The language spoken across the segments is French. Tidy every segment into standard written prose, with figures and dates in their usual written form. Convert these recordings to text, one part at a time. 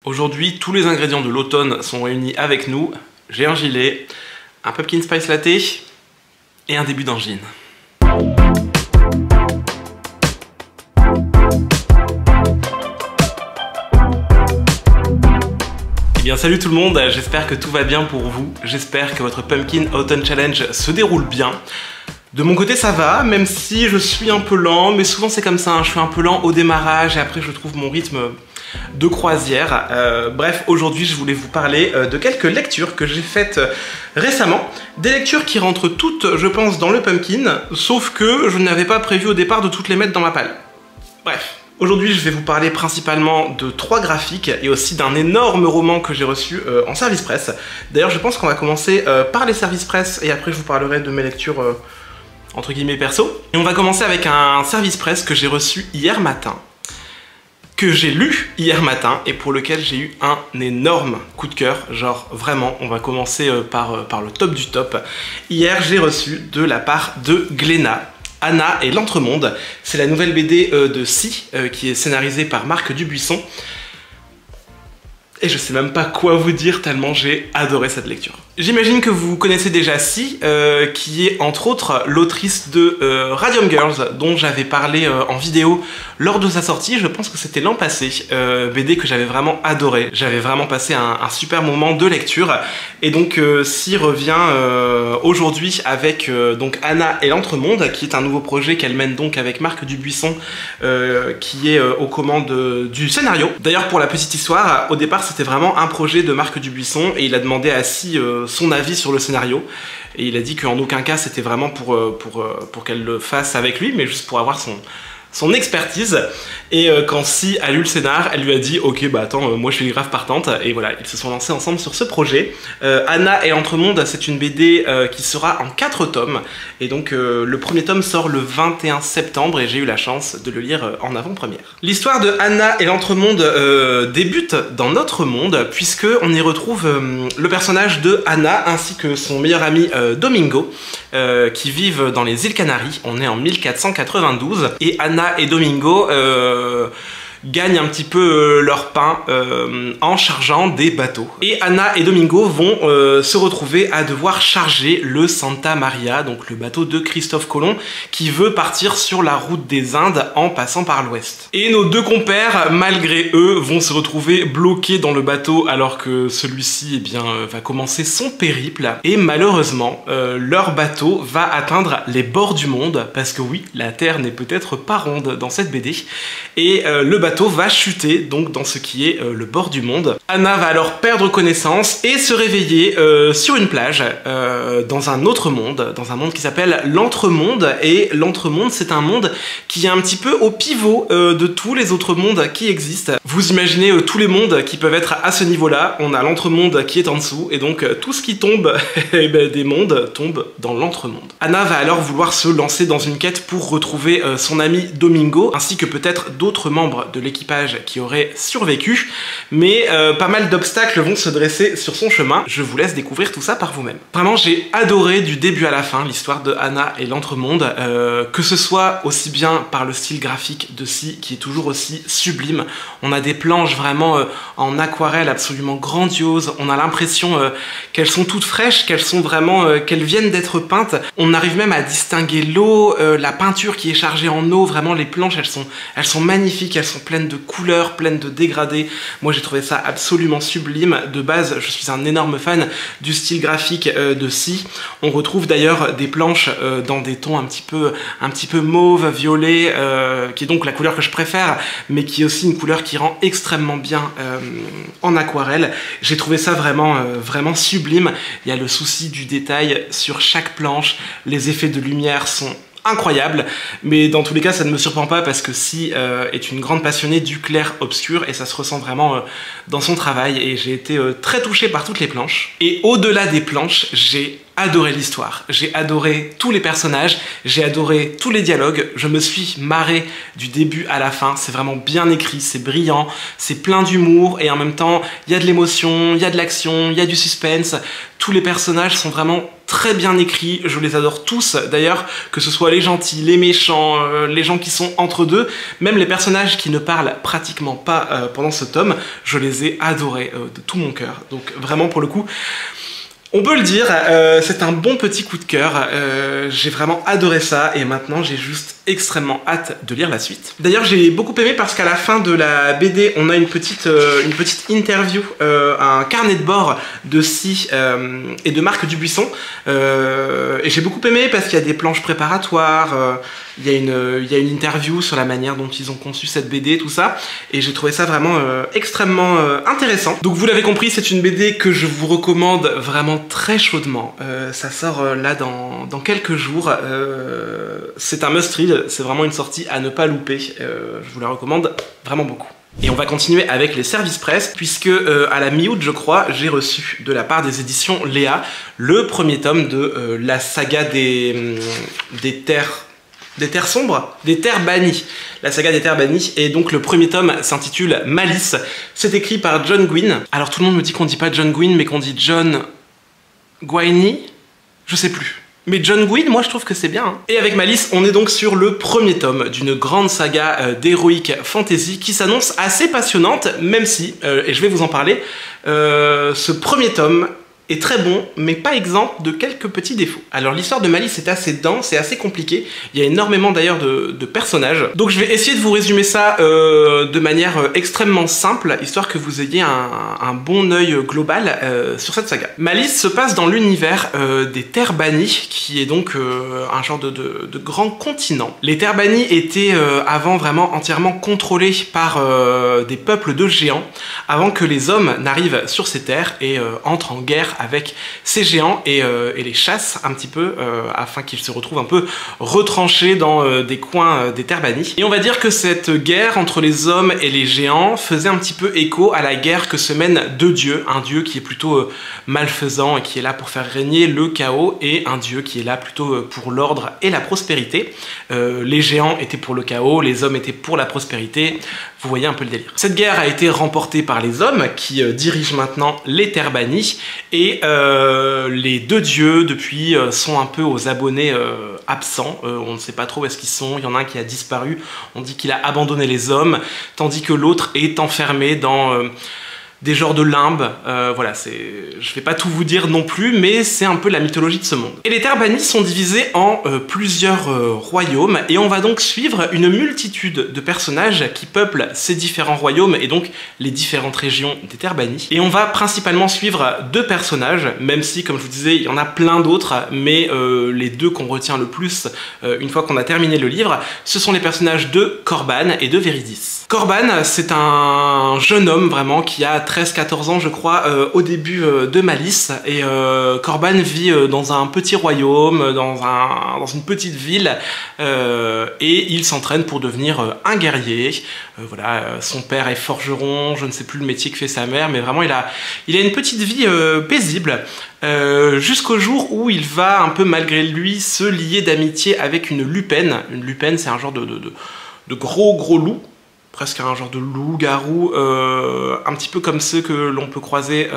Aujourd'hui, tous les ingrédients de l'automne sont réunis avec nous. J'ai un gilet, un pumpkin spice latte et un début d'angine. Eh bien salut tout le monde, j'espère que tout va bien pour vous. J'espère que votre Pumpkin Autumn Challenge se déroule bien. De mon côté ça va, même si je suis un peu lent, mais souvent c'est comme ça, hein. Je suis un peu lent au démarrage et après je trouve mon rythme de croisière. Bref, aujourd'hui je voulais vous parler de quelques lectures que j'ai faites récemment. Des lectures qui rentrent toutes, je pense, dans le pumpkin, sauf que je n'avais pas prévu au départ de toutes les mettre dans ma palle. Bref. Aujourd'hui, je vais vous parler principalement de 3 graphiques et aussi d'un énorme roman que j'ai reçu en service presse. D'ailleurs, je pense qu'on va commencer par les services presse et après je vous parlerai de mes lectures entre guillemets perso. Et on va commencer avec un service presse que j'ai reçu hier matin, que j'ai lu hier matin et pour lequel j'ai eu un énorme coup de cœur. Genre vraiment, on va commencer par le top du top. Hier, j'ai reçu de la part de Glénat Anna et l'Entremonde. C'est la nouvelle BD de Si, qui est scénarisée par Marc Dubuisson. Et je sais même pas quoi vous dire tellement j'ai adoré cette lecture. J'imagine que vous connaissez déjà Si, qui est entre autres l'autrice de Radium Girls, dont j'avais parlé en vidéo lors de sa sortie, je pense que c'était l'an passé, BD que j'avais vraiment adoré. J'avais vraiment passé un super moment de lecture, et donc Si revient aujourd'hui avec donc Anna et l'Entremonde, qui est un nouveau projet qu'elle mène donc avec Marc Dubuisson, qui est aux commandes du scénario. D'ailleurs, pour la petite histoire, au départ c'était vraiment un projet de Marc Dubuisson, et il a demandé à Si son avis sur le scénario, et il a dit qu'en aucun cas c'était vraiment pour qu'elle le fasse avec lui, mais juste pour avoir son expertise. Et quand Si a lu le scénar, elle lui a dit ok bah attends, moi je suis grave partante, et voilà, ils se sont lancés ensemble sur ce projet. Anna et l'Entremonde, c'est une BD qui sera en 4 tomes, et donc le premier tome sort le 21 septembre et j'ai eu la chance de le lire en avant-première. L'histoire de Anna et l'Entremonde débute dans notre monde, puisque on y retrouve le personnage de Anna ainsi que son meilleur ami Domingo, qui vivent dans les îles Canaries. On est en 1492 et Anna et Domingo gagnent un petit peu leur pain en chargeant des bateaux. Et Anna et Domingo vont se retrouver à devoir charger le Santa Maria, donc le bateau de Christophe Colomb, qui veut partir sur la route des Indes en passant par l'ouest. Et nos deux compères, malgré eux, vont se retrouver bloqués dans le bateau alors que celui-ci eh bien, va commencer son périple. Et malheureusement, leur bateau va atteindre les bords du monde, parce que oui, la Terre n'est peut-être pas ronde dans cette BD, et le bateau va chuter donc dans ce qui est le bord du monde. Anna va alors perdre connaissance et se réveiller sur une plage dans un autre monde, dans un monde qui s'appelle l'Entremonde. Et l'Entremonde, c'est un monde qui est un petit peu au pivot de tous les autres mondes qui existent. Vous imaginez tous les mondes qui peuvent être à ce niveau-là. On a l'Entremonde qui est en dessous, et donc tout ce qui tombe des mondes tombe dans l'Entremonde. Anna va alors vouloir se lancer dans une quête pour retrouver son ami Domingo, ainsi que peut-être d'autres membres de l'équipage qui auraient survécu, mais pas mal d'obstacles vont se dresser sur son chemin. Je vous laisse découvrir tout ça par vous-même. Vraiment, j'ai adoré du début à la fin l'histoire de Anna et l'Entremonde, que ce soit aussi bien par le style graphique de Si, qui est toujours aussi sublime. On a des planches vraiment en aquarelle absolument grandioses. On a l'impression qu'elles sont toutes fraîches, qu'elles sont vraiment qu'elles viennent d'être peintes. On arrive même à distinguer l'eau, la peinture qui est chargée en eau. Vraiment, les planches, elles sont magnifiques, elles sont pleines de couleurs, pleines de dégradés. Moi j'ai trouvé ça absolument sublime. De base, je suis un énorme fan du style graphique de Si. On retrouve d'ailleurs des planches dans des tons un petit peu mauve, violet, qui est donc la couleur que je préfère, mais qui est aussi une couleur qui rend extrêmement bien en aquarelle. J'ai trouvé ça vraiment sublime. Il y a le souci du détail sur chaque planche, les effets de lumière sont incroyable, mais dans tous les cas ça ne me surprend pas parce que Si est une grande passionnée du clair-obscur et ça se ressent vraiment dans son travail, et j'ai été très touché par toutes les planches. Et au-delà des planches, j'ai adoré l'histoire, j'ai adoré tous les personnages, j'ai adoré tous les dialogues, je me suis marré du début à la fin. C'est vraiment bien écrit, c'est brillant, c'est plein d'humour, et en même temps il y a de l'émotion, il y a de l'action, il y a du suspense. Tous les personnages sont vraiment très bien écrits, je les adore tous d'ailleurs, que ce soit les gentils, les méchants, les gens qui sont entre deux, même les personnages qui ne parlent pratiquement pas pendant ce tome, je les ai adorés de tout mon cœur. Donc vraiment pour le coup, on peut le dire, c'est un bon petit coup de cœur, j'ai vraiment adoré ça et maintenant j'ai juste extrêmement hâte de lire la suite. D'ailleurs j'ai beaucoup aimé parce qu'à la fin de la BD on a une petite interview, un carnet de bord de Si et de Marc Dubuisson, et j'ai beaucoup aimé parce qu'il y a des planches préparatoires, il y a une interview sur la manière dont ils ont conçu cette BD, tout ça, et j'ai trouvé ça vraiment extrêmement intéressant. Donc vous l'avez compris, c'est une BD que je vous recommande vraiment très chaudement. Ça sort là dans quelques jours, c'est un must-read. C'est vraiment une sortie à ne pas louper, je vous la recommande vraiment beaucoup. Et on va continuer avec les services presse, puisque à la mi-août, je crois, j'ai reçu de la part des éditions Léa le premier tome de la saga des terres sombres, des terres bannies. La saga des terres bannies, et donc le premier tome s'intitule Malice. C'est écrit par John Gwynne. Alors tout le monde me dit qu'on dit pas John Gwynne, mais qu'on dit John Gwynne, je sais plus. Mais John Gwynne, moi je trouve que c'est bien. Hein. Et avec Malice, on est donc sur le premier tome d'une grande saga d'heroic fantasy qui s'annonce assez passionnante, même si, et je vais vous en parler, ce premier tome est très bon, mais pas exempt de quelques petits défauts. Alors l'histoire de Malice est assez dense, c'est assez compliqué, il y a énormément d'ailleurs de personnages, donc je vais essayer de vous résumer ça de manière extrêmement simple, histoire que vous ayez un bon œil global sur cette saga. Malice se passe dans l'univers des terres bannies, qui est donc un genre de grand continent. Les terres bannies étaient avant vraiment entièrement contrôlées par des peuples de géants, avant que les hommes n'arrivent sur ces terres et entrent en guerre avec ces géants et les chassent un petit peu afin qu'ils se retrouvent un peu retranchés dans des coins des terres bannies. Et on va dire que cette guerre entre les hommes et les géants faisait un petit peu écho à la guerre que se mènent deux dieux, un dieu qui est plutôt malfaisant et qui est là pour faire régner le chaos, et un dieu qui est là plutôt pour l'ordre et la prospérité. Les géants étaient pour le chaos, les hommes étaient pour la prospérité. Vous voyez un peu le délire. Cette guerre a été remportée par les hommes qui dirigent maintenant les terres bannies, et les deux dieux depuis sont un peu aux abonnés absents. On ne sait pas trop où est-ce qu'ils sont. Il y en a un qui a disparu, on dit qu'il a abandonné les hommes, tandis que l'autre est enfermé dans des genres de limbes, voilà, je vais pas tout vous dire non plus, mais c'est un peu la mythologie de ce monde. Et les terres bannies sont divisées en plusieurs royaumes, et on va donc suivre une multitude de personnages qui peuplent ces différents royaumes, et donc les différentes régions des terres bannies. Et on va principalement suivre deux personnages, même si, comme je vous disais, il y en a plein d'autres, mais les deux qu'on retient le plus, une fois qu'on a terminé le livre, ce sont les personnages de Corban et de Véridis. Corban, c'est un jeune homme vraiment qui a 13-14 ans je crois au début de Malice, et Corban vit dans un petit royaume, dans une petite ville, et il s'entraîne pour devenir un guerrier. Voilà, son père est forgeron, je ne sais plus le métier que fait sa mère, mais vraiment il a une petite vie paisible, jusqu'au jour où il va un peu malgré lui se lier d'amitié avec une lupène. Une lupène, c'est un genre de gros loup, presque un genre de loup-garou, un petit peu comme ceux que l'on peut croiser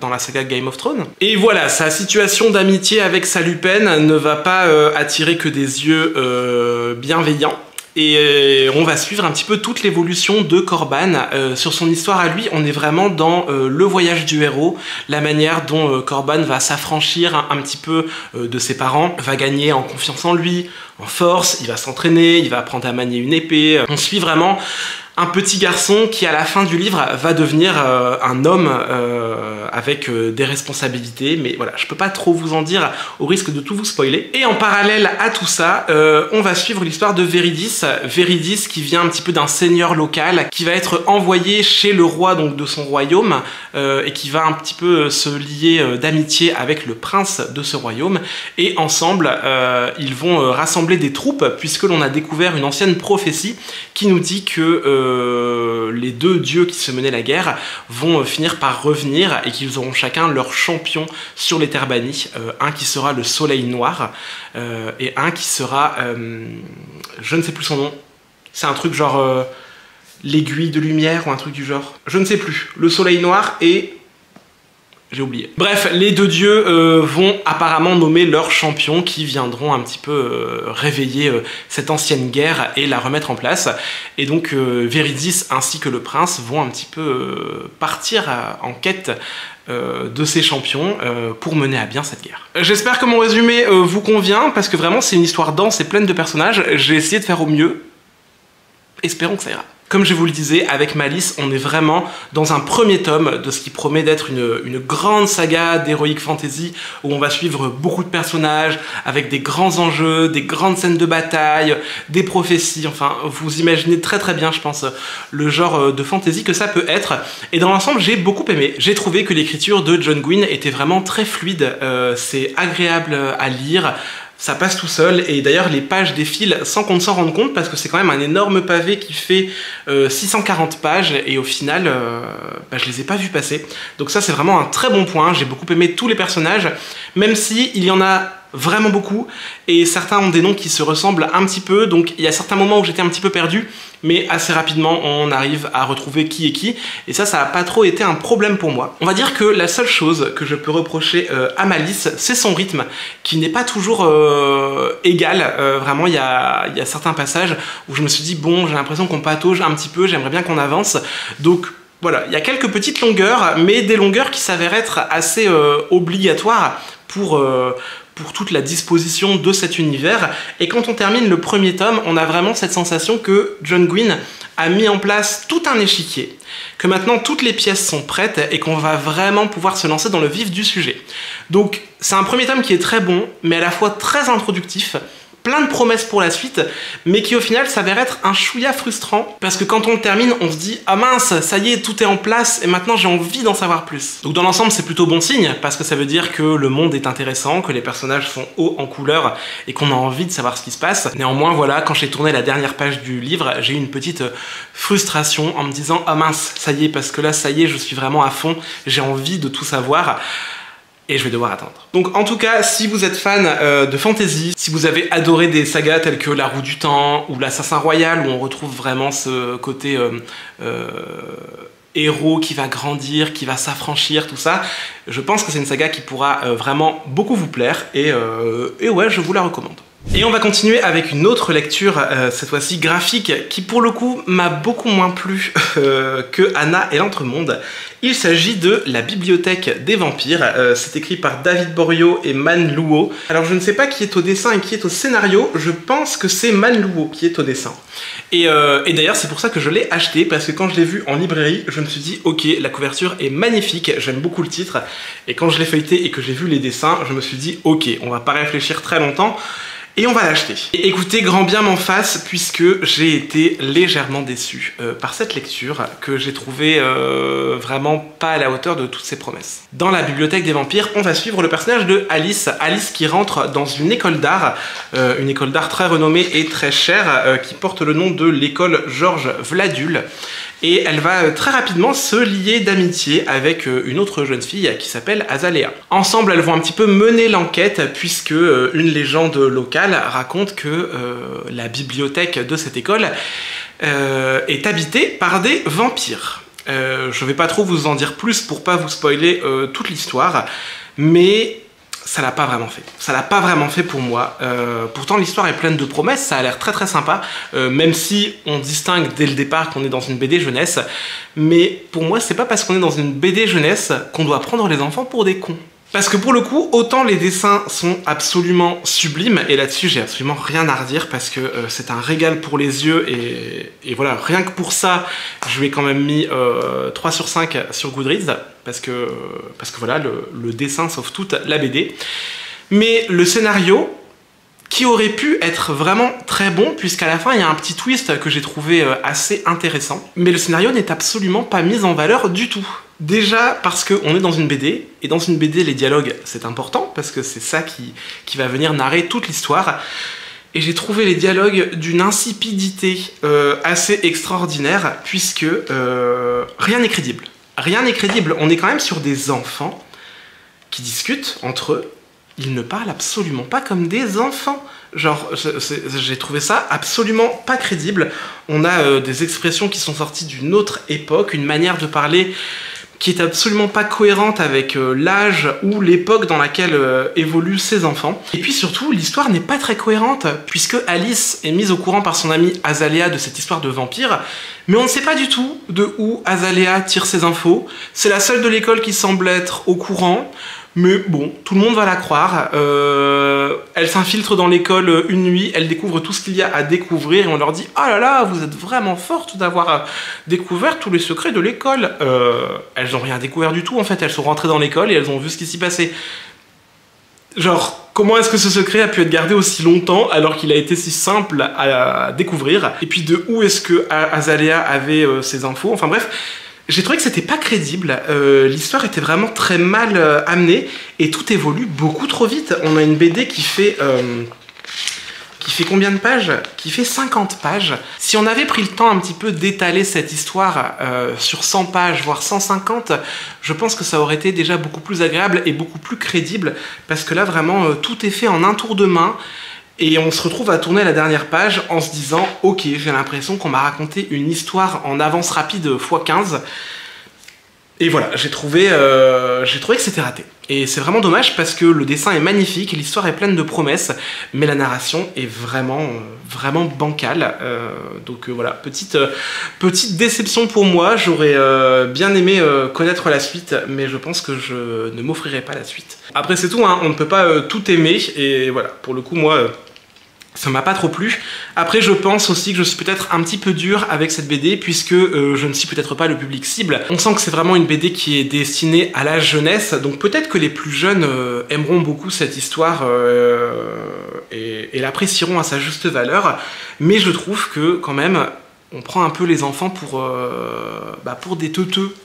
dans la saga Game of Thrones. Et voilà, sa situation d'amitié avec sa lupène ne va pas attirer que des yeux bienveillants. Et on va suivre un petit peu toute l'évolution de Corban. Sur son histoire à lui, on est vraiment dans le voyage du héros, la manière dont Corban va s'affranchir un petit peu de ses parents, va gagner en confiance en lui, en force, il va s'entraîner, il va apprendre à manier une épée. On suit vraiment un petit garçon qui, à la fin du livre, va devenir un homme avec des responsabilités, mais voilà, je peux pas trop vous en dire au risque de tout vous spoiler. Et en parallèle à tout ça, on va suivre l'histoire de Véridis. Véridis qui vient un petit peu d'un seigneur local, qui va être envoyé chez le roi donc de son royaume, et qui va un petit peu se lier d'amitié avec le prince de ce royaume, et ensemble, ils vont rassembler des troupes, puisque l'on a découvert une ancienne prophétie qui nous dit que les deux dieux qui se menaient la guerre vont finir par revenir, et qu'ils auront chacun leur champion sur les terres bannies, un qui sera le soleil noir, et un qui sera je ne sais plus son nom, c'est un truc genre l'aiguille de lumière ou un truc du genre, je ne sais plus. Le soleil noir et J'ai oublié. Bref, les deux dieux vont apparemment nommer leurs champions qui viendront un petit peu réveiller cette ancienne guerre et la remettre en place. Et donc Viridis ainsi que le prince vont un petit peu partir en quête de ces champions pour mener à bien cette guerre. J'espère que mon résumé vous convient, parce que vraiment c'est une histoire dense et pleine de personnages. J'ai essayé de faire au mieux. Espérons que ça ira. Comme je vous le disais, avec Malice, on est vraiment dans un premier tome de ce qui promet d'être une grande saga d'heroic fantasy où on va suivre beaucoup de personnages, avec des grands enjeux, des grandes scènes de bataille, des prophéties, enfin, vous imaginez très très bien, je pense, le genre de fantasy que ça peut être. Et dans l'ensemble, j'ai beaucoup aimé. J'ai trouvé que l'écriture de John Gwynne était vraiment très fluide, c'est agréable à lire. Ça passe tout seul, et d'ailleurs les pages défilent sans qu'on ne s'en rende compte, parce que c'est quand même un énorme pavé qui fait 640 pages, et au final, je les ai pas vus passer. Donc ça c'est vraiment un très bon point, j'ai beaucoup aimé tous les personnages, même si il y en a vraiment beaucoup, et certains ont des noms qui se ressemblent un petit peu, donc il y a certains moments où j'étais un petit peu perdu, mais assez rapidement on arrive à retrouver qui est qui, et ça n'a pas trop été un problème pour moi. On va dire que la seule chose que je peux reprocher à Malice, c'est son rythme, qui n'est pas toujours égal. Vraiment il y a certains passages où je me suis dit bon, j'ai l'impression qu'on patauge un petit peu, j'aimerais bien qu'on avance, donc voilà, il y a quelques petites longueurs, mais des longueurs qui s'avèrent être assez obligatoires pour toute la disposition de cet univers. Et quand on termine le premier tome, on a vraiment cette sensation que John Gwynne a mis en place tout un échiquier, que maintenant toutes les pièces sont prêtes et qu'on va vraiment pouvoir se lancer dans le vif du sujet. Donc c'est un premier tome qui est très bon, mais à la fois très introductif, plein de promesses pour la suite, mais qui au final s'avère être un chouïa frustrant, parce que quand on le termine, on se dit « Ah mince, ça y est, tout est en place, et maintenant j'ai envie d'en savoir plus ». Donc dans l'ensemble, c'est plutôt bon signe, parce que ça veut dire que le monde est intéressant, que les personnages sont hauts en couleur, et qu'on a envie de savoir ce qui se passe. Néanmoins, voilà, quand j'ai tourné la dernière page du livre, j'ai eu une petite frustration en me disant « Ah mince, ça y est, parce que là, ça y est, je suis vraiment à fond, j'ai envie de tout savoir ». Et je vais devoir attendre. Donc en tout cas, si vous êtes fan de fantasy, si vous avez adoré des sagas telles que La Roue du Temps ou L'Assassin Royal, où on retrouve vraiment ce côté héros qui va grandir, qui va s'affranchir, tout ça, je pense que c'est une saga qui pourra vraiment beaucoup vous plaire, et ouais, je vous la recommande. Et on va continuer avec une autre lecture, cette fois-ci graphique, qui pour le coup m'a beaucoup moins plu que Anna et l'Entremonde. Il s'agit de La Bibliothèque des Vampires, c'est écrit par David Borio et Man Luo. Alors je ne sais pas qui est au dessin et qui est au scénario, je pense que c'est Man Luo qui est au dessin. Et d'ailleurs c'est pour ça que je l'ai acheté, parce que quand je l'ai vu en librairie, je me suis dit ok, la couverture est magnifique, j'aime beaucoup le titre, et quand je l'ai feuilleté et que j'ai vu les dessins, je me suis dit ok, on va pas réfléchir très longtemps, et on va l'acheter. Et écoutez, grand bien m'en fasse, puisque j'ai été légèrement déçu par cette lecture, que j'ai trouvé vraiment pas à la hauteur de toutes ses promesses. Dans La Bibliothèque des Vampires, on va suivre le personnage de Alice. Alice qui rentre dans une école d'art très renommée et très chère, qui porte le nom de l'école Georges Vladul. Et elle va très rapidement se lier d'amitié avec une autre jeune fille qui s'appelle Azalea. Ensemble, elles vont un petit peu mener l'enquête, puisque une légende locale raconte que la bibliothèque de cette école est habitée par des vampires. Je vais pas trop vous en dire plus pour pas vous spoiler toute l'histoire, mais ça l'a pas vraiment fait. Ça l'a pas vraiment fait pour moi. Pourtant l'histoire est pleine de promesses, ça a l'air très très sympa, même si on distingue dès le départ qu'on est dans une BD jeunesse. Mais pour moi, c'est pas parce qu'on est dans une BD jeunesse qu'on doit prendre les enfants pour des cons. Parce que pour le coup, autant les dessins sont absolument sublimes, et là-dessus j'ai absolument rien à redire, parce que c'est un régal pour les yeux, et voilà, rien que pour ça, je lui ai quand même mis 3 sur 5 sur Goodreads, parce que voilà, le dessin sauve toute la BD. Mais le scénario, qui aurait pu être vraiment très bon, puisqu'à la fin il y a un petit twist que j'ai trouvé assez intéressant, mais le scénario n'est absolument pas mis en valeur du tout. Déjà parce qu'on est dans une BD, et dans une BD les dialogues c'est important, parce que c'est ça qui va venir narrer toute l'histoire, et j'ai trouvé les dialogues d'une insipidité assez extraordinaire, puisque rien n'est crédible. Rien n'est crédible, on est quand même sur des enfants qui discutent entre eux, ils ne parlent absolument pas comme des enfants. Genre, j'ai trouvé ça absolument pas crédible. On a des expressions qui sont sorties d'une autre époque, une manière de parler qui est absolument pas cohérente avec l'âge ou l'époque dans laquelle évoluent ces enfants. Et puis surtout, l'histoire n'est pas très cohérente, puisque Alice est mise au courant par son amie Azalea de cette histoire de vampire, mais on ne sait pas du tout de où Azalea tire ses infos. C'est la seule de l'école qui semble être au courant, mais bon, tout le monde va la croire. Elle s'infiltre dans l'école une nuit, elle découvre tout ce qu'il y a à découvrir, et on leur dit « Ah là là, vous êtes vraiment forte d'avoir découvert tous les secrets de l'école !» Elles n'ont rien découvert du tout, en fait, elles sont rentrées dans l'école et elles ont vu ce qui s'y passait. Genre, comment est-ce que ce secret a pu être gardé aussi longtemps alors qu'il a été si simple à découvrir? Et puis de où est-ce que Azalea avait ces infos? Enfin bref, j'ai trouvé que c'était pas crédible, l'histoire était vraiment très mal amenée et tout évolue beaucoup trop vite. On a une BD qui fait combien de pages? Qui fait 50 pages. Si on avait pris le temps un petit peu d'étaler cette histoire sur 100 pages, voire 150, je pense que ça aurait été déjà beaucoup plus agréable et beaucoup plus crédible, parce que là vraiment tout est fait en un tour de main. Et on se retrouve à tourner la dernière page en se disant « Ok, j'ai l'impression qu'on m'a raconté une histoire en avance rapide x15 ». Et voilà, j'ai trouvé que c'était raté. Et c'est vraiment dommage parce que le dessin est magnifique, l'histoire est pleine de promesses, mais la narration est vraiment bancale. Donc voilà, petite déception pour moi. J'aurais bien aimé connaître la suite, mais je pense que je ne m'offrirai pas la suite. Après c'est tout, hein, on ne peut pas tout aimer, et voilà, pour le coup moi... ça m'a pas trop plu. Après, je pense aussi que je suis peut-être un petit peu dur avec cette BD, puisque je ne suis peut-être pas le public cible. On sent que c'est vraiment une BD qui est destinée à la jeunesse, donc peut-être que les plus jeunes aimeront beaucoup cette histoire et l'apprécieront à sa juste valeur, mais je trouve que, quand même, on prend un peu les enfants pour des teuteux,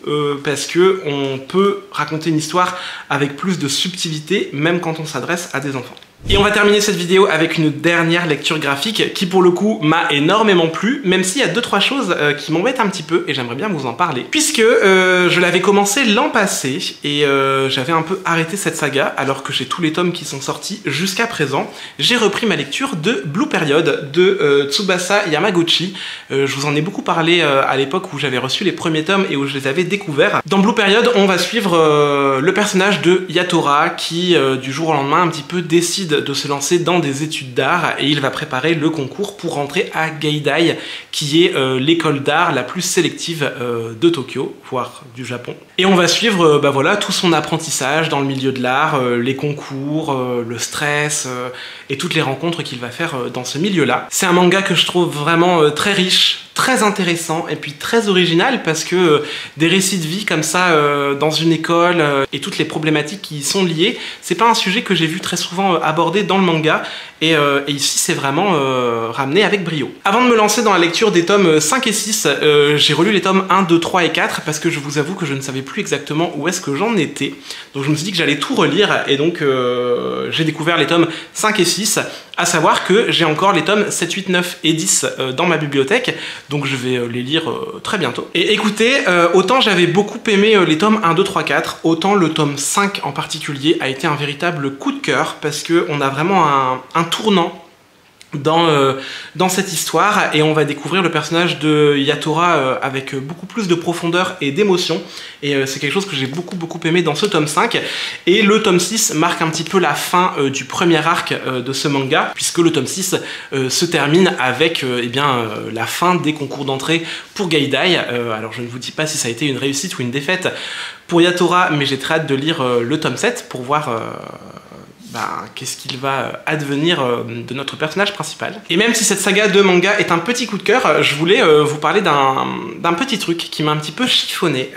parce que on peut raconter une histoire avec plus de subtilité, même quand on s'adresse à des enfants. Et on va terminer cette vidéo avec une dernière lecture graphique qui pour le coup m'a énormément plu, même s'il y a 2-3 choses qui m'embêtent un petit peu et j'aimerais bien vous en parler. Puisque je l'avais commencé l'an passé et j'avais un peu arrêté cette saga alors que j'ai tous les tomes qui sont sortis jusqu'à présent. J'ai repris ma lecture de Blue Period de Tsubasa Yamaguchi. Je vous en ai beaucoup parlé à l'époque où j'avais reçu les premiers tomes et où je les avais découverts. Dans Blue Period, on va suivre le personnage de Yatora qui du jour au lendemain un petit peu décide de se lancer dans des études d'art et il va préparer le concours pour rentrer à Gaidai, qui est l'école d'art la plus sélective de Tokyo, voire du Japon. Et on va suivre voilà, tout son apprentissage dans le milieu de l'art, les concours, le stress et toutes les rencontres qu'il va faire dans ce milieu-là. C'est un manga que je trouve vraiment très riche, très intéressant et puis très original parce que des récits de vie comme ça dans une école et toutes les problématiques qui y sont liées, c'est pas un sujet que j'ai vu très souvent abordé dans le manga et ici c'est vraiment ramené avec brio. Avant de me lancer dans la lecture des tomes 5 et 6, j'ai relu les tomes 1, 2, 3 et 4 parce que je vous avoue que je ne savais plus exactement où est-ce que j'en étais. Donc je me suis dit que j'allais tout relire et donc j'ai découvert les tomes 5 et 6, à savoir que j'ai encore les tomes 7, 8, 9 et 10 dans ma bibliothèque, donc je vais les lire très bientôt. Et écoutez, autant j'avais beaucoup aimé les tomes 1, 2, 3, 4, autant le tome 5 en particulier a été un véritable coup de cœur parce qu'on a vraiment un tournant dans cette histoire et on va découvrir le personnage de Yatora avec beaucoup plus de profondeur et d'émotion et c'est quelque chose que j'ai beaucoup aimé dans ce tome 5 et le tome 6 marque un petit peu la fin du premier arc de ce manga puisque le tome 6 se termine avec la fin des concours d'entrée pour Gaidai. Alors je ne vous dis pas si ça a été une réussite ou une défaite pour Yatora, mais j'ai très hâte de lire le tome 7 pour voir qu'est-ce qu'il va advenir de notre personnage principal. Et même si cette saga de manga est un petit coup de cœur, je voulais vous parler d'un petit truc qui m'a un petit peu chiffonné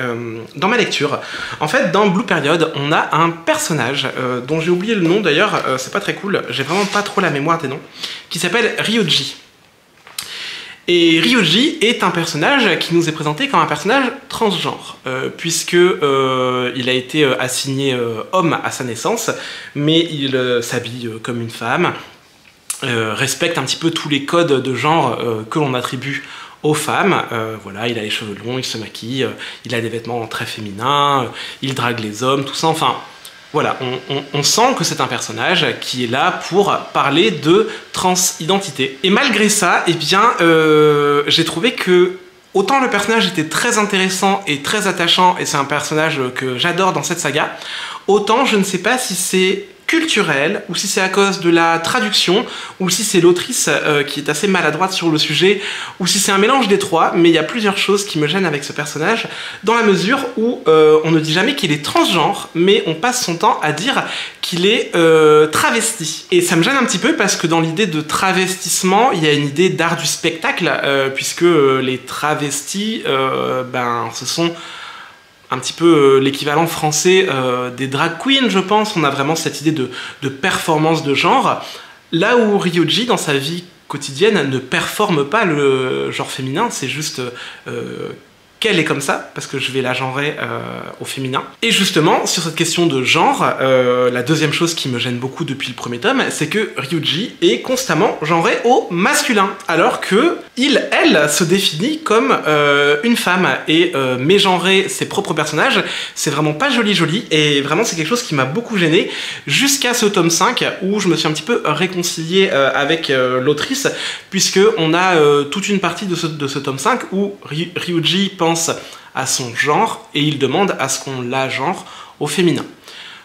dans ma lecture. En fait, dans Blue Period, on a un personnage dont j'ai oublié le nom d'ailleurs, c'est pas très cool, j'ai vraiment pas trop la mémoire des noms, qui s'appelle Ryoji. Et Ryoji est un personnage qui nous est présenté comme un personnage transgenre, puisque il a été assigné homme à sa naissance, mais il s'habille comme une femme, respecte un petit peu tous les codes de genre que l'on attribue aux femmes. Voilà, il a les cheveux longs, il se maquille, il a des vêtements très féminins, il drague les hommes, tout ça, enfin... Voilà, on sent que c'est un personnage qui est là pour parler de transidentité. Et malgré ça, eh bien, j'ai trouvé que Autant le personnage était très intéressant et très attachant, et c'est un personnage que j'adore dans cette saga, autant je ne sais pas si c'est culturel, ou si c'est à cause de la traduction, ou si c'est l'autrice qui est assez maladroite sur le sujet, ou si c'est un mélange des trois, mais il y a plusieurs choses qui me gênent avec ce personnage, dans la mesure où on ne dit jamais qu'il est transgenre, mais on passe son temps à dire qu'il est travesti. Et ça me gêne un petit peu parce que dans l'idée de travestissement, il y a une idée d'art du spectacle, puisque les travestis, ce sont un petit peu l'équivalent français des drag queens, je pense. On a vraiment cette idée de performance de genre, là où Ryuji, dans sa vie quotidienne, ne performe pas le genre féminin, c'est juste qu'elle est comme ça, parce que je vais la genrer au féminin. Et justement, sur cette question de genre, la deuxième chose qui me gêne beaucoup depuis le premier tome, c'est que Ryuji est constamment genré au masculin, alors que elle, se définit comme une femme, et mégenrer ses propres personnages, c'est vraiment pas joli, et vraiment c'est quelque chose qui m'a beaucoup gêné, jusqu'à ce tome 5, où je me suis un petit peu réconcilié avec l'autrice, puisque on a toute une partie de ce tome 5, où Ryuji pense à son genre, et il demande à ce qu'on la genre au féminin.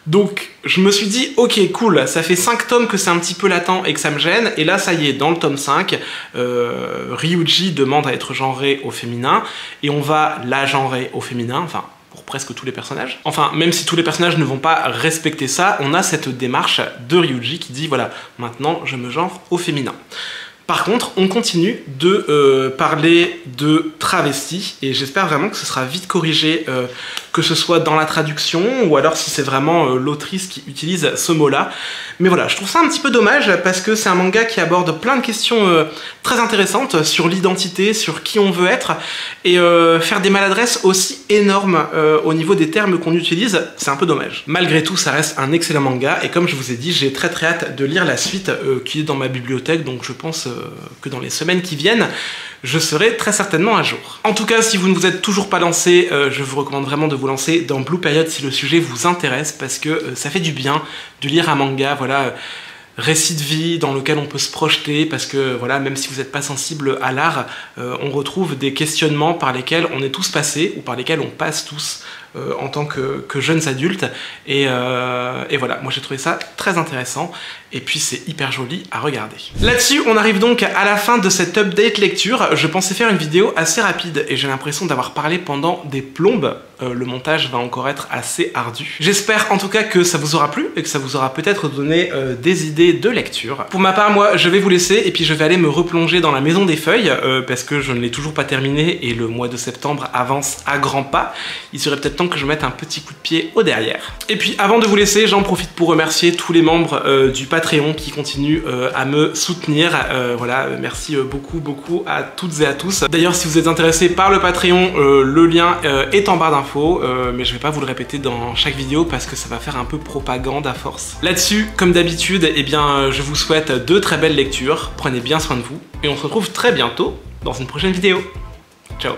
Donc je me suis dit, ok cool, ça fait 5 tomes que c'est un petit peu latent et que ça me gêne, et là ça y est, dans le tome 5, Ryuji demande à être genré au féminin, et on va la genrer au féminin, enfin pour presque tous les personnages. Enfin, même si tous les personnages ne vont pas respecter ça, on a cette démarche de Ryuji qui dit, voilà, maintenant je me genre au féminin. Par contre, on continue de parler de travesti, et j'espère vraiment que ce sera vite corrigé, que ce soit dans la traduction, ou alors si c'est vraiment l'autrice qui utilise ce mot-là. Mais voilà, je trouve ça un petit peu dommage, parce que c'est un manga qui aborde plein de questions très intéressantes sur l'identité, sur qui on veut être, et faire des maladresses aussi énormes au niveau des termes qu'on utilise, c'est un peu dommage. Malgré tout, ça reste un excellent manga, et comme je vous ai dit, j'ai très hâte de lire la suite qui est dans ma bibliothèque, donc je pense que dans les semaines qui viennent, je serai très certainement à jour. En tout cas, si vous ne vous êtes toujours pas lancé, je vous recommande vraiment de vous lancer dans Blue Period si le sujet vous intéresse, parce que ça fait du bien de lire un manga, voilà, récit de vie dans lequel on peut se projeter, parce que voilà, même si vous n'êtes pas sensible à l'art, on retrouve des questionnements par lesquels on est tous passés, ou par lesquels on passe tous en tant que jeunes adultes, et voilà, moi j'ai trouvé ça très intéressant, et puis c'est hyper joli à regarder. Là-dessus, on arrive donc à la fin de cette update lecture. Je pensais faire une vidéo assez rapide, et j'ai l'impression d'avoir parlé pendant des plombes. Le montage va encore être assez ardu. J'espère en tout cas que ça vous aura plu, et que ça vous aura peut-être donné des idées de lecture. Pour ma part, moi, je vais vous laisser, et puis je vais aller me replonger dans la Maison des Feuilles, parce que je ne l'ai toujours pas terminé, et le mois de septembre avance à grands pas. Il serait peut-être temps que je mette un petit coup de pied au derrière. Et puis avant de vous laisser, j'en profite pour remercier tous les membres du Patreon qui continuent à me soutenir. Voilà, merci beaucoup à toutes et à tous. D'ailleurs, si vous êtes intéressé par le Patreon, le lien est en barre d'infos, mais je vais pas vous le répéter dans chaque vidéo parce que ça va faire un peu propagande à force. Là-dessus, comme d'habitude, eh bien, je vous souhaite de très belles lectures, prenez bien soin de vous, et on se retrouve très bientôt dans une prochaine vidéo. Ciao.